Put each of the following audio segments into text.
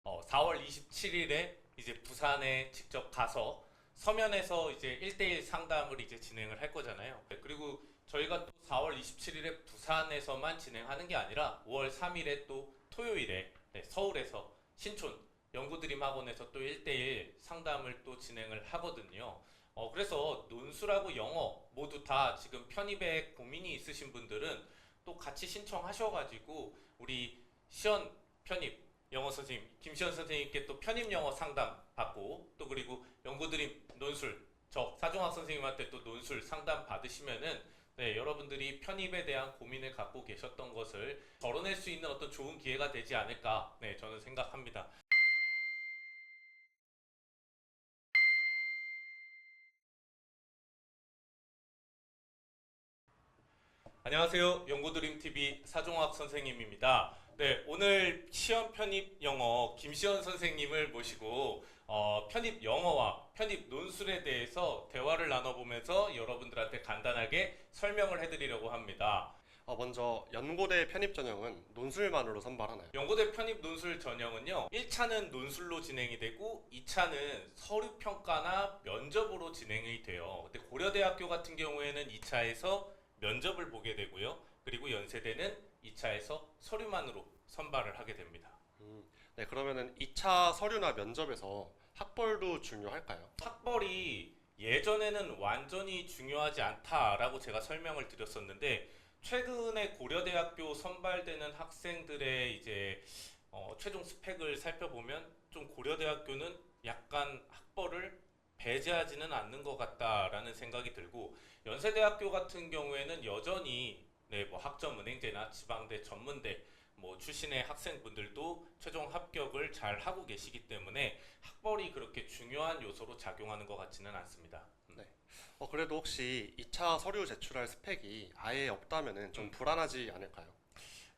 4월 27일에 이제 부산에 직접 가서 서면에서 이제 1대1 상담을 이제 진행을 할 거잖아요. 네, 그리고 저희가 또 4월 27일에 부산에서만 진행하는 게 아니라 5월 3일에 또 토요일에 서울에서 신촌 연구드림 학원에서 또 1대1 상담을 또 진행을 하거든요. 그래서 논술하고 영어 모두 다 지금 편입에 고민이 있으신 분들은 또 같이 신청하셔가지고 우리 시연 편입 영어 선생님 김시현 선생님께 또 편입 영어 상담 받고 또 그리고 연구드림 논술 저 사종학 선생님한테 또 논술 상담 받으시면은 여러분들이 편입에 대한 고민을 갖고 계셨던 것을 덜어낼 수 있는 어떤 좋은 기회가 되지 않을까 저는 생각합니다. 안녕하세요. 연구드림TV 사종학 선생님입니다. 네, 오늘 시험 편입 영어 김시현 선생님을 모시고 편입 영어와 편입 논술에 대해서 대화를 나눠보면서 여러분들한테 간단하게 설명을 해드리려고 합니다. 먼저 연고대 편입 전형은 논술만으로 선발하나요? 연고대 편입 논술 전형은요, 1차는 논술로 진행이 되고 2차는 서류 평가나 면접으로 진행이 돼요. 근데 고려대학교 같은 경우에는 2차에서 면접을 보게 되고요. 그리고 연세대는 2차에서 서류만으로 선발을 하게 됩니다. 네, 그러면은 2차 서류나 면접에서 학벌도 중요할까요? 학벌이 예전에는 완전히 중요하지 않다라고 제가 설명을 드렸었는데 최근에 고려대학교 선발되는 학생들의 이제 최종 스펙을 살펴보면 좀 고려대학교는 약간 학벌을 배제하지는 않는 것 같다라는 생각이 들고 연세대학교 같은 경우에는 여전히 뭐 학점은행제나 지방대 전문대 뭐 출신의 학생분들도 최종 합격을 잘 하고 계시기 때문에 학벌이 그렇게 중요한 요소로 작용하는 것 같지는 않습니다. 네. 그래도 혹시 2차 서류 제출할 스펙이 아예 없다면은 좀 음. 불안하지 않을까요?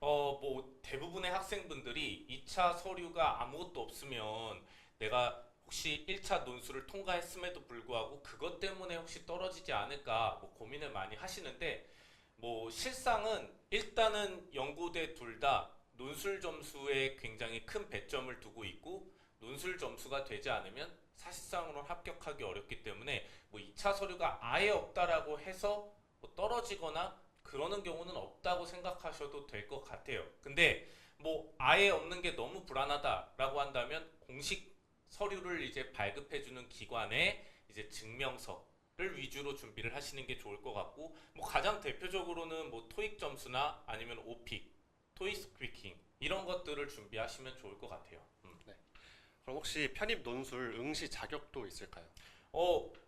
뭐 대부분의 학생분들이 2차 서류가 아무것도 없으면 내가 혹시 1차 논술을 통과했음에도 불구하고 그것 때문에 혹시 떨어지지 않을까 뭐 고민을 많이 하시는데 뭐 실상은 일단은 연구대 둘 다 논술 점수에 굉장히 큰 배점을 두고 있고 논술 점수가 되지 않으면 사실상으로 합격하기 어렵기 때문에 뭐 2차 서류가 아예 없다라고 해서 뭐 떨어지거나 그러는 경우는 없다고 생각하셔도 될 것 같아요. 근데 뭐 아예 없는 게 너무 불안하다라고 한다면 공식 서류를 이제 발급해주는 기관에 이제 증명서를 위주로 준비를 하시는 게 좋을 것 같고 뭐 가장 대표적으로는 뭐 토익 점수나 아니면 오픽, 토익 스피킹 이런 것들을 준비하시면 좋을 것 같아요. 네. 그럼 혹시 편입 논술 응시 자격도 있을까요?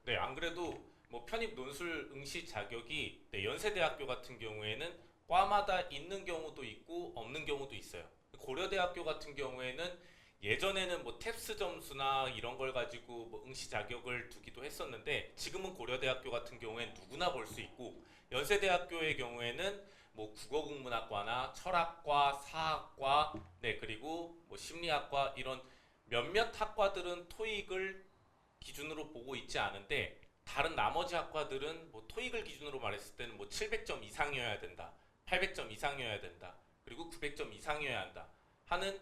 네, 안 그래도 뭐 편입 논술 응시 자격이 연세대학교 같은 경우에는 과마다 있는 경우도 있고 없는 경우도 있어요. 고려대학교 같은 경우에는 예전에는 뭐 탭스 점수나 이런 걸 가지고 뭐 응시 자격을 두기도 했었는데 지금은 고려대학교 같은 경우에는 누구나 볼 수 있고 연세대학교의 경우에는 뭐 국어국문학과나 철학과, 사학과, 그리고 뭐 심리학과 이런 몇몇 학과들은 토익을 기준으로 보고 있지 않은데 다른 나머지 학과들은 뭐 토익을 기준으로 말했을 때는 뭐 700점 이상이어야 된다, 800점 이상이어야 된다, 그리고 900점 이상이어야 한다 하는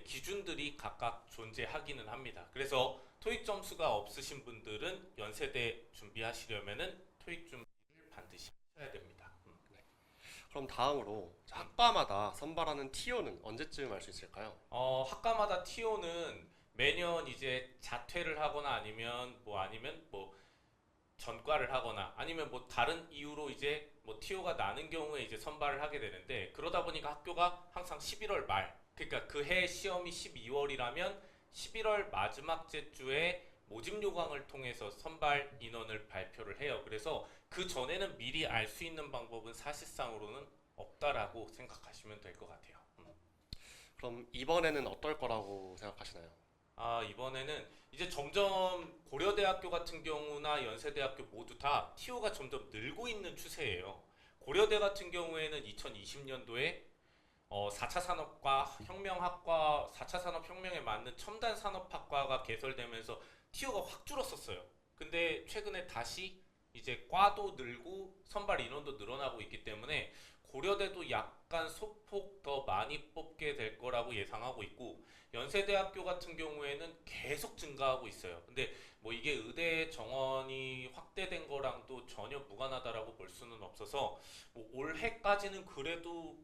기준들이 각각 존재하기는 합니다. 그래서 토익 점수가 없으신 분들은 연세대 준비하시려면은 토익 준비를 반드시 하셔야 됩니다. 그럼 다음으로 학과마다 선발하는 TO는 언제쯤 알 수 있을까요? 학과마다 TO는 매년 이제 자퇴를 하거나 아니면 뭐 전과를 하거나 아니면 뭐 다른 이유로 이제 뭐 TO가 나는 경우에 이제 선발을 하게 되는데 그러다 보니까 학교가 항상 11월 말 그러니까 그 해 시험이 12월이라면 11월 마지막 주에 모집 요강을 통해서 선발 인원을 발표를 해요. 그래서 그 전에는 미리 알 수 있는 방법은 사실상으로는 없다라고 생각하시면 될 것 같아요. 그럼 이번에는 어떨 거라고 생각하시나요? 이번에는 이제 점점 고려대학교 같은 경우나 연세대학교 모두 다 TO가 점점 늘고 있는 추세예요. 고려대 같은 경우에는 2020년도에 4차 산업과 혁명학과, 4차 산업혁명에 맞는 첨단 산업학과가 개설되면서 TO가 확 줄었었어요. 근데 최근에 다시 이제 과도 늘고 선발 인원도 늘어나고 있기 때문에 고려대도 약 약간 소폭 더 많이 뽑게 될 거라고 예상하고 있고 연세대학교 같은 경우에는 계속 증가하고 있어요. 근데 뭐 이게 의대 정원이 확대된 거랑도 전혀 무관하다라고 볼 수는 없어서 뭐 올해까지는 그래도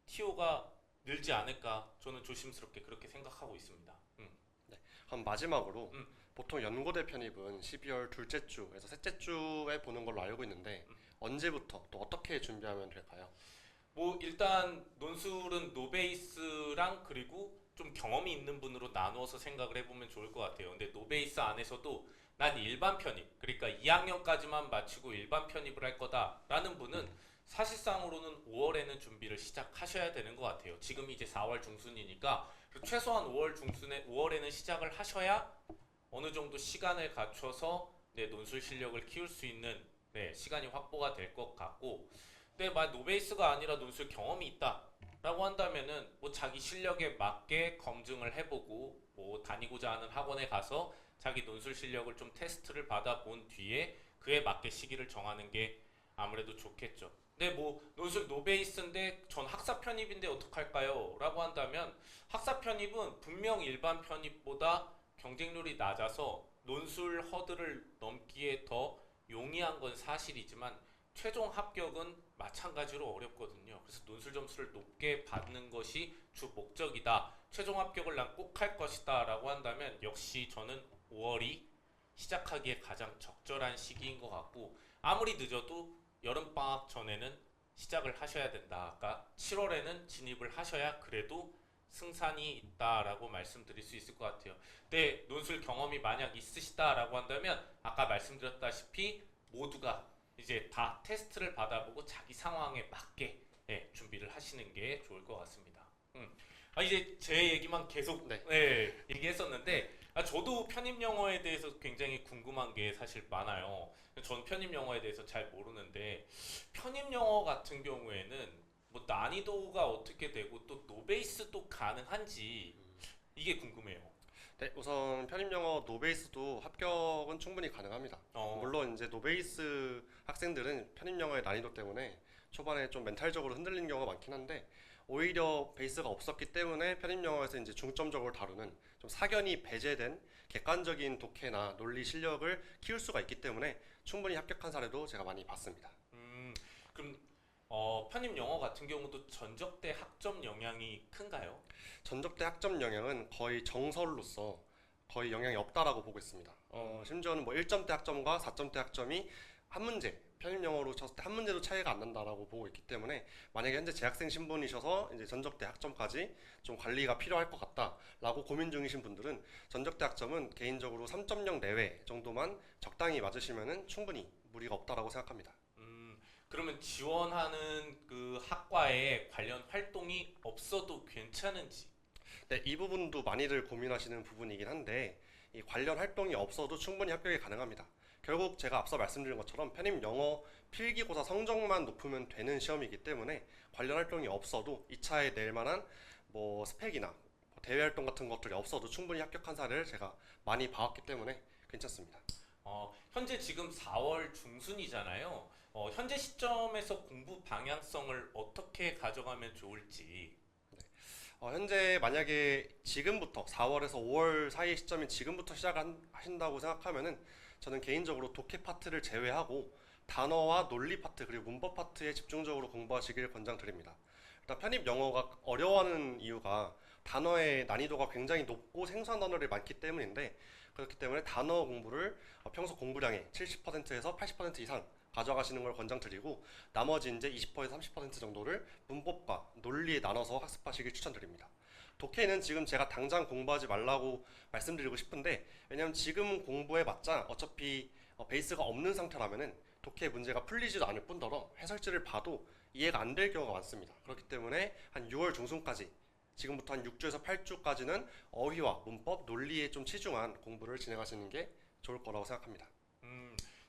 TO가 늘지 않을까 저는 조심스럽게 그렇게 생각하고 있습니다. 그럼 마지막으로 음. 보통 연고대 편입은 12월 둘째 주에서 셋째 주에 보는 걸로 알고 있는데 언제부터 또 어떻게 준비하면 될까요? 뭐 일단 논술은 노베이스랑 그리고 좀 경험이 있는 분으로 나누어서 생각을 해보면 좋을 것 같아요. 근데 노베이스 안에서도 난 일반 편입, 그러니까 2학년까지만 마치고 일반 편입을 할 거다라는 분은 사실상으로는 5월에는 준비를 시작하셔야 되는 것 같아요. 지금 이제 4월 중순이니까 최소한 5월에는 시작을 하셔야 어느 정도 시간을 갖춰서 내 논술 실력을 키울 수 있는 시간이 확보가 될 것 같고 근데 만 노베이스가 아니라 논술 경험이 있다라고 한다면은 뭐 자기 실력에 맞게 검증을 해보고 뭐 다니고자 하는 학원에 가서 자기 논술 실력을 좀 테스트를 받아본 뒤에 그에 맞게 시기를 정하는 게 아무래도 좋겠죠. 근데 뭐 논술 노베이스인데 전 학사 편입인데 어떡할까요? 라고 한다면 학사 편입은 분명 일반 편입보다 경쟁률이 낮아서 논술 허들을 넘기에 더 용이한 건 사실이지만 최종 합격은 마찬가지로 어렵거든요. 그래서 논술 점수를 높게 받는 것이 주 목적이다. 최종 합격을 난 꼭 할 것이다 라고 한다면 역시 저는 5월이 시작하기에 가장 적절한 시기인 것 같고 아무리 늦어도 여름방학 전에는 시작을 하셔야 된다. 아까 7월에는 진입을 하셔야 그래도 승산이 있다라고 말씀드릴 수 있을 것 같아요. 근데 논술 경험이 만약 있으시다라고 한다면 아까 말씀드렸다시피 모두가 이제 다 테스트를 받아보고 자기 상황에 맞게 준비를 하시는 게 좋을 것 같습니다. 이제 제 얘기만 계속 얘기했었는데 저도 편입 영어에 대해서 굉장히 궁금한 게 사실 많아요. 전 편입 영어에 대해서 잘 모르는데 편입 영어 같은 경우에는 뭐 난이도가 어떻게 되고 또 노베이스도 가능한지 이게 궁금해요. 네, 우선 편입 영어 노베이스도 합격은 충분히 가능합니다. 물론 이제 노베이스 학생들은 편입 영어의 난이도 때문에 초반에 좀 멘탈적으로 흔들리는 경우가 많긴 한데 오히려 베이스가 없었기 때문에 편입 영어에서 이제 중점적으로 다루는 좀 사견이 배제된 객관적인 독해나 논리 실력을 키울 수가 있기 때문에 충분히 합격한 사례도 제가 많이 봤습니다. 그럼 편입 영어 같은 경우도 전적대 학점 영향이 큰가요? 전적대 학점 영향은 거의 정설로서 거의 영향이 없다라고 보고 있습니다. 심지어는 뭐 1점대 학점과 4점대 학점이 한 문제, 편입 영어로 쳤을 때 한 문제도 차이가 안 난다라고 보고 있기 때문에 만약에 현재 재학생 신분이셔서 이제 전적대 학점까지 좀 관리가 필요할 것 같다라고 고민 중이신 분들은 전적대 학점은 개인적으로 3.0 내외 정도만 적당히 맞으시면은 충분히 무리가 없다라고 생각합니다. 그러면 지원하는 그 학과에 관련 활동이 없어도 괜찮은지? 네, 이 부분도 많이들 고민하시는 부분이긴 한데 이 관련 활동이 없어도 충분히 합격이 가능합니다. 결국 제가 앞서 말씀드린 것처럼 편입 영어 필기고사 성적만 높으면 되는 시험이기 때문에 관련 활동이 없어도 2차에 낼 만한 뭐 스펙이나 뭐 대외 활동 같은 것들이 없어도 충분히 합격한 사례를 제가 많이 봐왔기 때문에 괜찮습니다. 현재 지금 4월 중순이잖아요. 현재 시점에서 공부 방향성을 어떻게 가져가면 좋을지. 현재 만약에 지금부터 4월에서 5월 사이 시점인 지금부터 시작하신다고 생각하면은 저는 개인적으로 독해 파트를 제외하고 단어와 논리 파트 그리고 문법 파트에 집중적으로 공부하시길 권장드립니다. 일단 편입 영어가 어려워하는 이유가 단어의 난이도가 굉장히 높고 생소한 단어들이 많기 때문인데 그렇기 때문에 단어 공부를 평소 공부량의 70%에서 80% 이상 가져가시는 걸 권장드리고 나머지 이제 20%에서 30% 정도를 문법과 논리에 나눠서 학습하시길 추천드립니다. 독해는 지금 제가 당장 공부하지 말라고 말씀드리고 싶은데 왜냐면 지금 공부해봤자 어차피 베이스가 없는 상태라면은 독해 문제가 풀리지도 않을 뿐더러 해설지를 봐도 이해가 안 될 경우가 많습니다. 그렇기 때문에 한 6월 중순까지 지금부터 한 6주에서 8주까지는 어휘와 문법, 논리에 좀 치중한 공부를 진행하시는 게 좋을 거라고 생각합니다.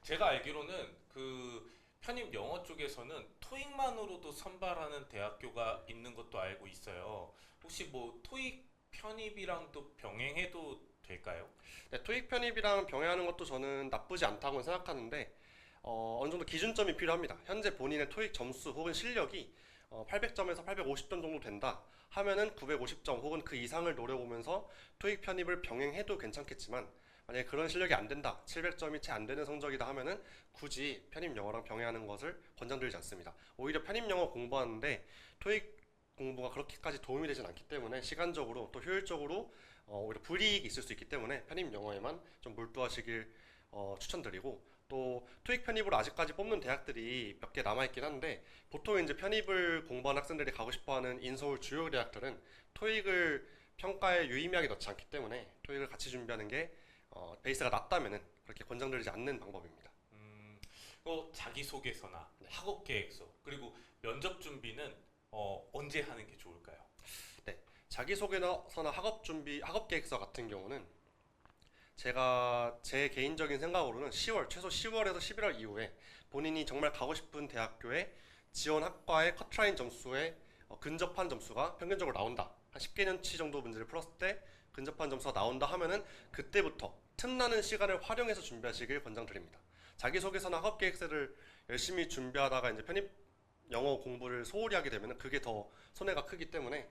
제가 알기로는 그 편입 영어 쪽에서는 토익만으로도 선발하는 대학교가 있는 것도 알고 있어요. 혹시 뭐 토익 편입이랑도 병행해도 될까요? 네, 토익 편입이랑 병행하는 것도 저는 나쁘지 않다고 생각하는데 어느 정도 기준점이 필요합니다. 현재 본인의 토익 점수 혹은 실력이 800점에서 850점 정도 된다 하면은 950점 혹은 그 이상을 노려보면서 토익 편입을 병행해도 괜찮겠지만 만약에 그런 실력이 안 된다, 700점이 채 안 되는 성적이다 하면은 굳이 편입 영어랑 병행하는 것을 권장드리지 않습니다. 오히려 편입 영어 공부하는데 토익 공부가 그렇게까지 도움이 되진 않기 때문에 시간적으로 또 효율적으로 오히려 불이익이 있을 수 있기 때문에 편입 영어에만 좀 몰두하시길 추천드리고, 또 토익 편입으로 아직까지 뽑는 대학들이 몇 개 남아있긴 한데 보통 이제 편입을 공부하는 학생들이 가고 싶어하는 인서울 주요 대학들은 토익을 평가에 유의미하게 넣지 않기 때문에 토익을 같이 준비하는 게 베이스가 낮다면은 그렇게 권장드리지 않는 방법입니다. 자기소개서나 네. 학업 계획서 그리고 면접 준비는 언제 하는 게 좋을까요? 네, 자기소개서나 학업 준비, 학업 계획서 같은 경우는 제가 제 개인적인 생각으로는 10월, 최소 10월에서 11월 이후에 본인이 정말 가고 싶은 대학교의 지원 학과의 커트라인 점수에 근접한 점수가 평균적으로 나온다. 한 10개년치 정도 문제를 풀었을 때 근접한 점수가 나온다 하면은 그때부터 틈나는 시간을 활용해서 준비하시길 권장드립니다. 자기소개서나 학업계획서를 열심히 준비하다가 이제 편입 영어 공부를 소홀히 하게 되면은 그게 더 손해가 크기 때문에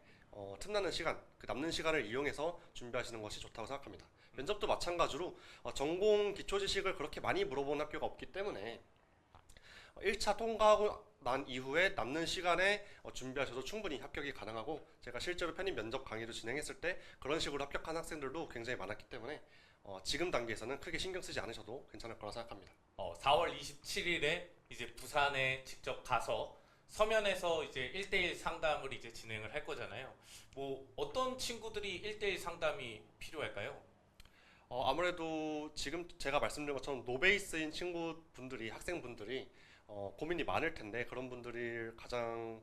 틈나는 시간, 그 남는 시간을 이용해서 준비하시는 것이 좋다고 생각합니다. 면접도 마찬가지로 전공 기초 지식을 그렇게 많이 물어보는 학교가 없기 때문에 1차 통과하고 난 이후에 남는 시간에 준비하셔도 충분히 합격이 가능하고, 제가 실제로 편입 면접 강의도 진행했을 때 그런 식으로 합격한 학생들도 굉장히 많았기 때문에 지금 단계에서는 크게 신경 쓰지 않으셔도 괜찮을 거라 생각합니다. 4월 27일에 이제 부산에 직접 가서 서면에서 이제 1대1 상담을 이제 진행을 할 거잖아요. 뭐 어떤 친구들이 1대1 상담이 필요할까요? 아무래도 지금 제가 말씀드린 것처럼 노베이스인 친구분들이, 학생분들이 고민이 많을 텐데 그런 분들이 가장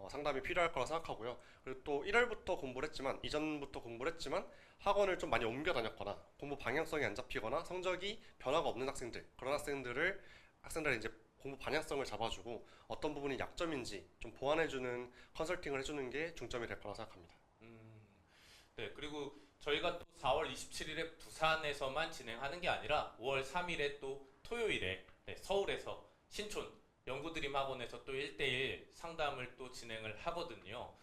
상담이 필요할 거라 생각하고요. 그리고 또 1월부터 공부를 했지만, 이전부터 공부를 했지만 학원을 좀 많이 옮겨 다녔거나 공부 방향성이 안 잡히거나 성적이 변화가 없는 학생들, 그런 학생들의 이제 공부 방향성을 잡아주고 어떤 부분이 약점인지 좀 보완해주는 컨설팅을 해주는 게 중점이 될 거라 생각합니다. 네, 그리고 저희가 또 4월 27일에 부산에서만 진행하는 게 아니라 5월 3일에 또 토요일에 서울에서 신촌 연구드림 학원에서 또 1대1 상담을 또 진행을 하거든요.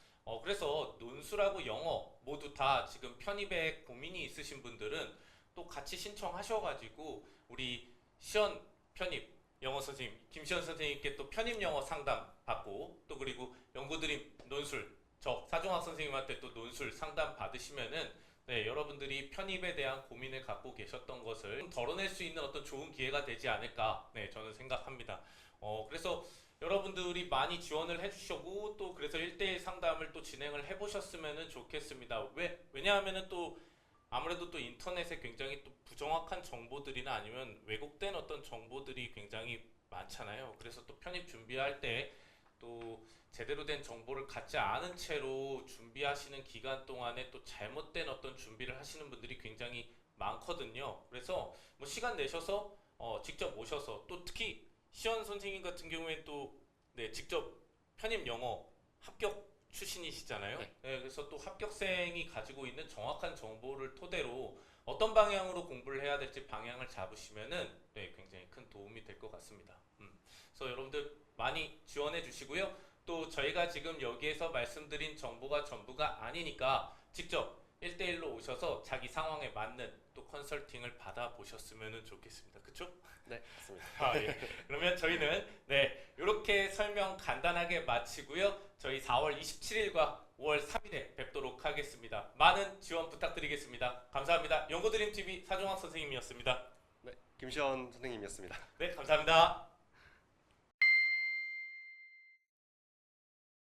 그래서 논술하고 영어 모두 다 지금 편입에 고민이 있으신 분들은 또 같이 신청하셔가지고 우리 시연 편입 영어 선생님 김시연 선생님께 또 편입 영어 상담 받고, 또 그리고 연구드림 논술 저 사종학 선생님한테 또 논술 상담 받으시면은 여러분들이 편입에 대한 고민을 갖고 계셨던 것을 좀 덜어낼 수 있는 어떤 좋은 기회가 되지 않을까, 저는 생각합니다. 그래서 여러분들이 많이 지원을 해주시고 또 그래서 1대1 상담을 또 진행을 해보셨으면 좋겠습니다. 왜냐하면은 또 아무래도 또 인터넷에 굉장히 또 부정확한 정보들이나 아니면 왜곡된 어떤 정보들이 굉장히 많잖아요. 그래서 또 편입 준비할 때 또 제대로 된 정보를 갖지 않은 채로 준비하시는 기간 동안에 또 잘못된 어떤 준비를 하시는 분들이 굉장히 많거든요. 그래서 뭐 시간 내셔서 직접 오셔서, 또 특히 시연 선생님 같은 경우에 또 직접 편입 영어 합격 출신이시잖아요. 네. 그래서 또 합격생이 가지고 있는 정확한 정보를 토대로 어떤 방향으로 공부를 해야 될지 방향을 잡으시면은 굉장히 큰 도움이 될 것 같습니다. 그래서 여러분들 많이 지원해 주시고요. 또 저희가 지금 여기에서 말씀드린 정보가 전부가 아니니까 직접 1대1로 오셔서 자기 상황에 맞는 또 컨설팅을 받아보셨으면 좋겠습니다. 그쵸? 네, 맞습니다. 예. 그러면 저희는 이렇게 설명 간단하게 마치고요. 저희 4월 27일과 5월 3일에 뵙도록 하겠습니다. 많은 지원 부탁드리겠습니다. 감사합니다. 연구드림TV 사종학 선생님이었습니다. 네, 김시현 선생님이었습니다. 네, 감사합니다.